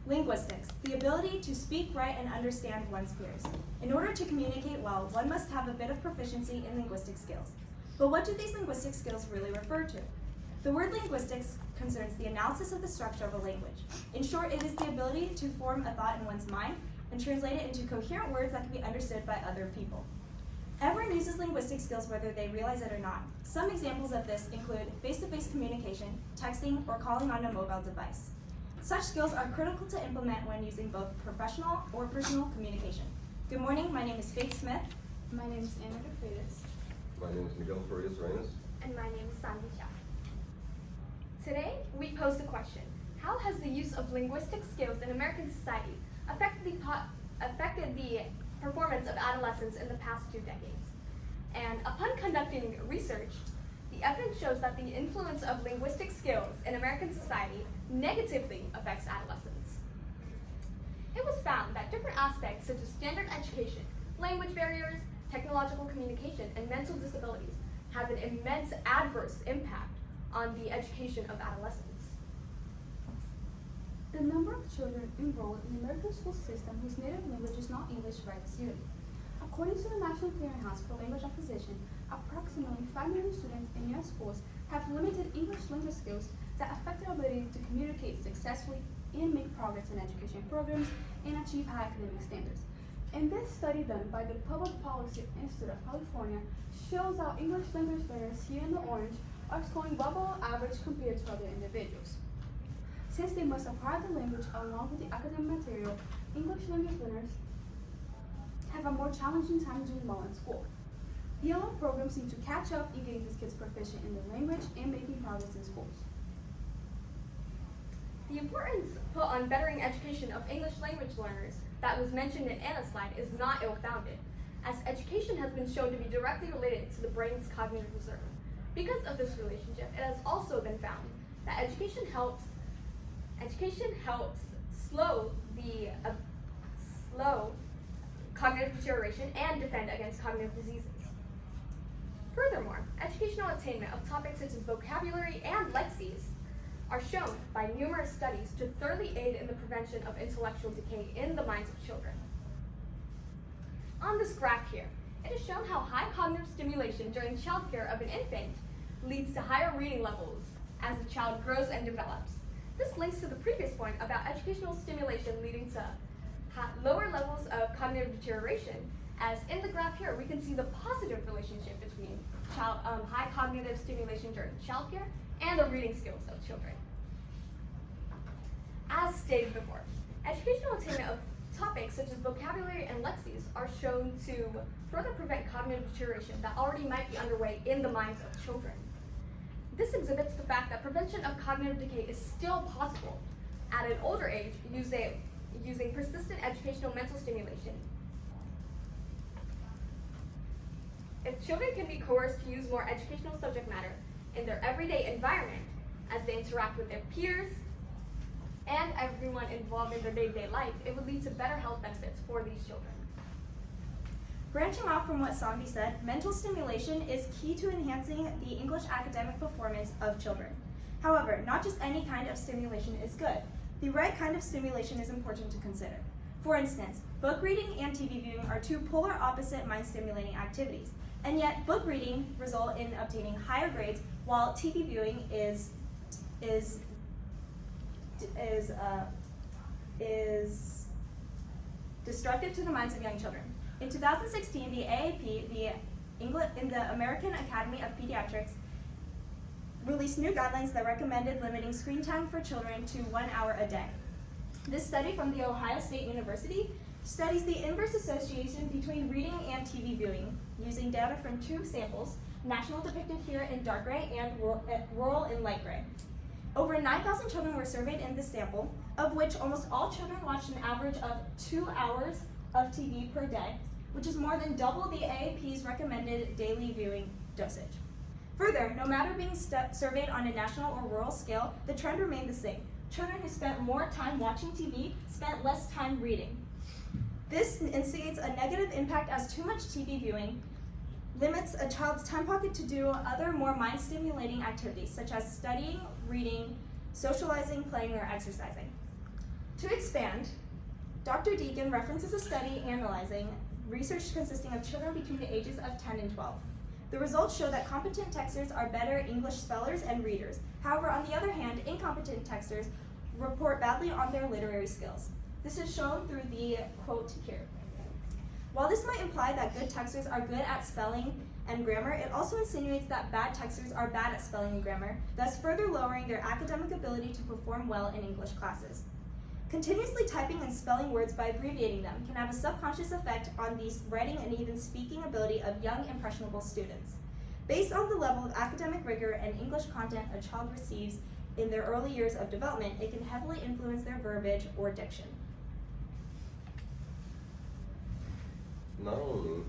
Linguistics, the ability to speak, write, and understand one's peers. In order to communicate well, one must have a bit of proficiency in linguistic skills. But what do these linguistic skills really refer to? The word linguistics concerns the analysis of the structure of a language. In short, it is the ability to form a thought in one's mind and translate it into coherent words that can be understood by other people. Everyone uses linguistic skills whether they realize it or not. Some examples of this include face-to-face communication, texting, or calling on a mobile device. Such skills are critical to implement when using both professional or personal communication. Good morning, my name is Faith Smith. My name is Anna DeFreitas. My name is Miguel Farias Reyes. And my name is Sandy Shah. Today, we pose the question, how has the use of linguistic skills in American society affected the performance of adolescents in the past 2 decades? And upon conducting research, the evidence shows that the influence of linguistic skills in American society negatively affects adolescents. It was found that different aspects such as standard education, language barriers, technological communication, and mental disabilities have an immense adverse impact on the education of adolescents. The number of children enrolled in the American school system whose native language is not English rises yearly. According to the National Clearinghouse for Language Acquisition, approximately 5 million students in U.S. schools have limited English language skills that affect their ability to communicate successfully and make progress in education programs and achieve high academic standards. And this study done by the Public Policy Institute of California shows how English language learners here in the orange are scoring well below average compared to other individuals. Since they must acquire the language along with the academic material, English language learners have a more challenging time doing well in school. ELL programs seem to catch up in getting these kids proficient in the language and making progress in schools. The importance put on bettering education of English language learners that was mentioned in Anna's slide is not ill-founded, as education has been shown to be directly related to the brain's cognitive reserve. Because of this relationship, it has also been found that education helps slow cognitive deterioration and defend against cognitive diseases. Furthermore, educational attainment of topics such as vocabulary and lexics are shown by numerous studies to thoroughly aid in the prevention of intellectual decay in the minds of children. On this graph here, it is shown how high cognitive stimulation during childcare of an infant leads to higher reading levels as the child grows and develops. This links to the previous point about educational stimulation leading to lower levels of cognitive deterioration, as in the graph here we can see the positive relationship between high cognitive stimulation during childcare and the reading skills of children. As stated before, educational attainment of topics such as vocabulary and lexics are shown to further prevent cognitive deterioration that already might be underway in the minds of children. This exhibits the fact that prevention of cognitive decay is still possible at an older age using persistent educational mental stimulation. If children can be coerced to use more educational subject matter in their everyday environment as they interact with their peers and everyone involved in their day-to-day life, it would lead to better health benefits for these children. Branching off from what Sandy said, mental stimulation is key to enhancing the English academic performance of children. However, not just any kind of stimulation is good. The right kind of stimulation is important to consider. For instance, book reading and TV viewing are two polar opposite mind-stimulating activities, and yet book reading result in obtaining higher grades, while TV viewing is destructive to the minds of young children. In 2016, the AAP, the American Academy of Pediatrics, released new guidelines that recommended limiting screen time for children to 1 hour a day. This study from The Ohio State University studies the inverse association between reading and TV viewing using data from 2 samples, national depicted here in dark gray and rural in light gray. Over 9,000 children were surveyed in this sample, of which almost all children watched an average of 2 hours of TV per day, which is more than double the AAP's recommended daily viewing dosage. Further, no matter being surveyed on a national or rural scale, the trend remained the same. Children who spent more time watching TV spent less time reading. This instigates a negative impact as too much TV viewing limits a child's time pocket to do other more mind-stimulating activities, such as studying, reading, socializing, playing, or exercising. To expand, Dr. Deacon references a study analyzing research consisting of children between the ages of 10 and 12. The results show that competent texters are better English spellers and readers. However, on the other hand, incompetent texters report badly on their literary skills. This is shown through the quote here. While this might imply that good texters are good at spelling and grammar, it also insinuates that bad texters are bad at spelling and grammar, thus further lowering their academic ability to perform well in English classes. Continuously typing and spelling words by abbreviating them can have a subconscious effect on the writing and even speaking ability of young, impressionable students. Based on the level of academic rigor and English content a child receives in their early years of development, it can heavily influence their verbiage or diction. Not only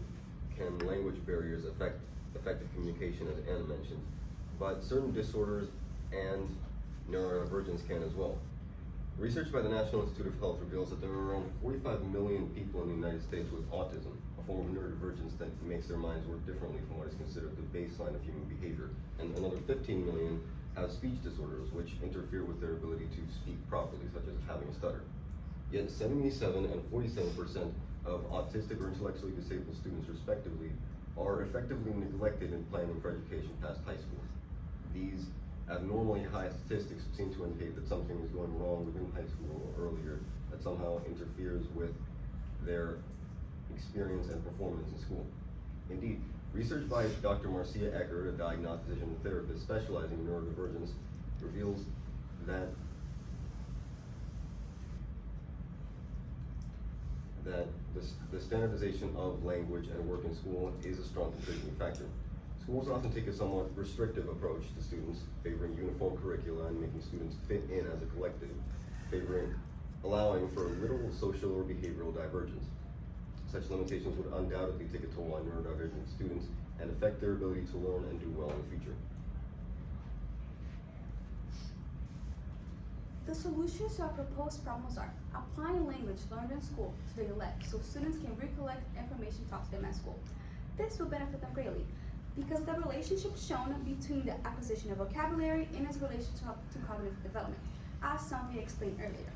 can language barriers affect effective communication, as Anna mentioned, but certain disorders and neurodivergence can as well. Research by the National Institute of Health reveals that there are around 45 million people in the United States with autism, a form of neurodivergence that makes their minds work differently from what is considered the baseline of human behavior. And another 15 million have speech disorders, which interfere with their ability to speak properly, such as having a stutter. Yet 77 and 47% of autistic or intellectually disabled students, respectively, are effectively neglected in planning for education past high school. These abnormally high statistics seem to indicate that something is going wrong within high school or earlier that somehow interferes with their experience and performance in school. Indeed, research by Dr. Marcia Eckert, a diagnostician and therapist specializing in neurodivergence, reveals that the standardization of language and work in school is a strong contributing factor. Schools often take a somewhat restrictive approach to students, favoring uniform curricula and making students fit in as a collective, allowing for little social or behavioral divergence. Such limitations would undoubtedly take a toll on neurodivergent students and affect their ability to learn and do well in the future. The solutions to our proposed problems are applying language learned in school to daily life so students can recollect information taught to them at school. This will benefit them greatly because of the relationship shown between the acquisition of vocabulary and its relation to cognitive development, as Sylvia explained earlier.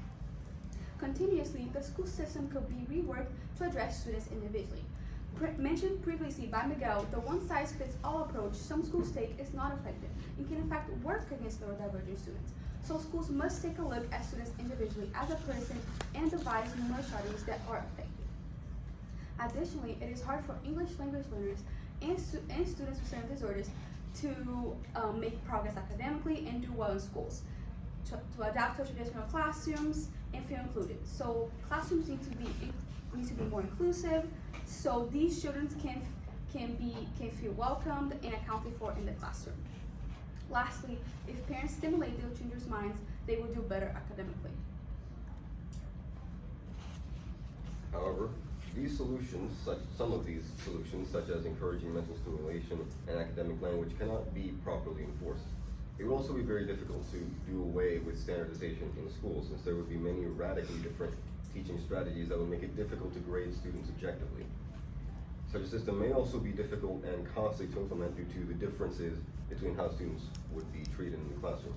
Continuously, the school system could be reworked to address students individually. Mentioned previously by Miguel, the one-size-fits-all approach some schools take is not effective and can in fact work against neurodivergent students. So schools must take a look at students individually as a person and devise numerous strategies that are effective. Additionally, it is hard for English language learners and students with certain disorders to make progress academically and do well in schools, to adapt to traditional classrooms and feel included. So classrooms need to be more inclusive, so these students can feel welcomed and accounted for in the classroom. Lastly, if parents stimulate their children's minds, they will do better academically. However, some of these solutions, such as encouraging mental stimulation and academic language, cannot be properly enforced. It would also be very difficult to do away with standardization in schools, since there would be many radically different teaching strategies that would make it difficult to grade students objectively. Such a system may also be difficult and costly to implement due to the differences between how students would be treated in the classroom.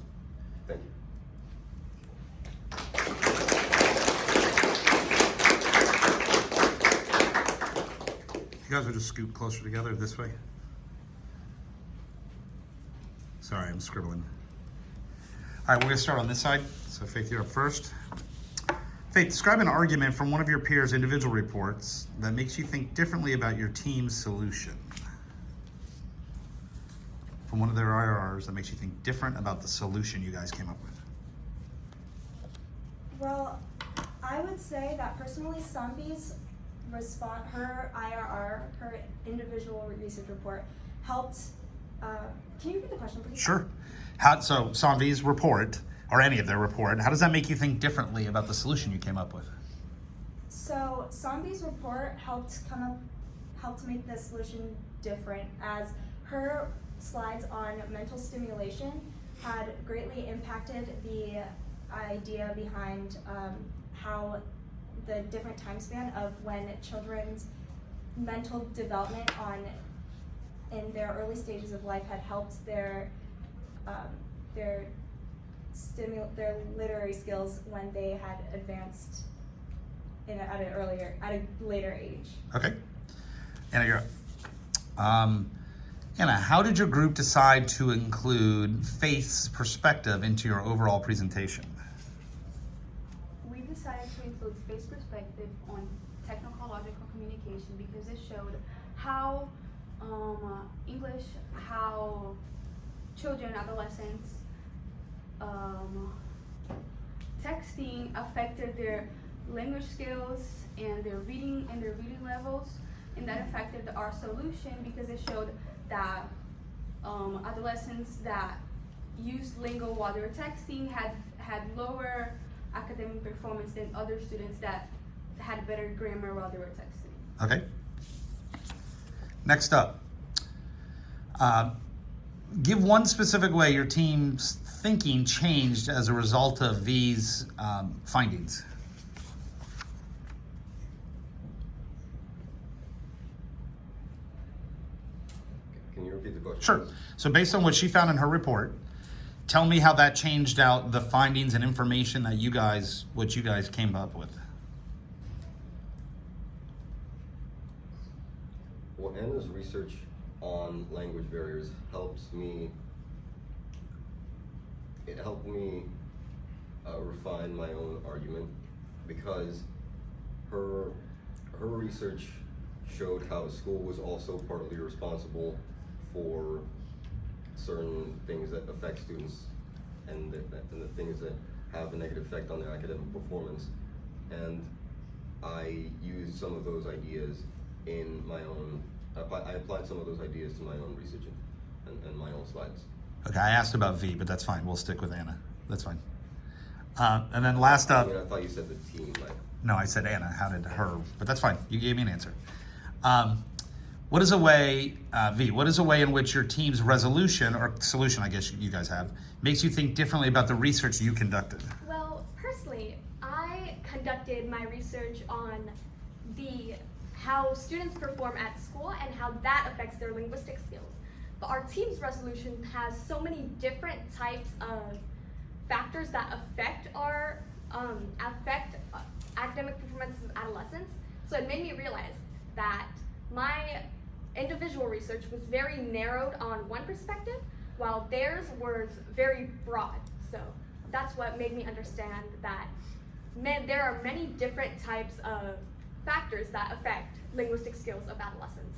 Thank you. You guys will just scoot closer together this way. Sorry, I'm scribbling. All right, we're gonna start on this side. So Faith, you're up first. Faith, describe an argument from one of your peers' individual reports that makes you think differently about your team's solution. From one of their IRRs that makes you think different about the solution you guys came up with. Well, I would say that personally, Sambi's her IRR, her individual research report, helped. Can you repeat the question, please? Sure. So Samvi's report, or any of their report, how does that make you think differently about the solution you came up with? So Sambi's report helped make the solution different, as her slides on mental stimulation had greatly impacted the idea behind how the different time span of when children's mental development in their early stages of life had helped their their literary skills when they had advanced at a later age. Okay. Anna, you're up. Anna, how did your group decide to include Faith's perspective into your overall presentation? We decided to include Faith's perspective on technological communication because it showed how English, how children, adolescents, texting affected their language skills and their reading levels, and that affected our solution because it showed that adolescents that used lingo while they were texting had lower academic performance than other students that had better grammar while they were texting. Okay. Next up, give one specific way your team's thinking changed as a result of these findings. Can you repeat the question? Sure. So based on what she found in her report, tell me how that changed out the findings and information that you guys came up with. Well, Anna's research on language barriers helped me refine my own argument, because her research showed how school was also partly responsible for certain things that affect students and the things that have a negative effect on their academic performance. And I used some of those ideas in my own, I applied some of those ideas to my own research and my own slides. Okay, I asked about V, but that's fine. We'll stick with Anna. That's fine. And then last up, I thought you said the team. no, I said Anna. How did her? But that's fine. You gave me an answer. What is a way, V, what is a way in which your team's resolution or solution, I guess you guys have, makes you think differently about the research you conducted? Well, personally, I conducted my research on how students perform at school and how that affects their linguistic skills. But our team's resolution has so many different types of factors that affect academic performance of adolescents. So it made me realize that my individual research was very narrowed on one perspective, while theirs was very broad. So that's what made me understand that there are many different types of factors that affect linguistic skills of adolescents.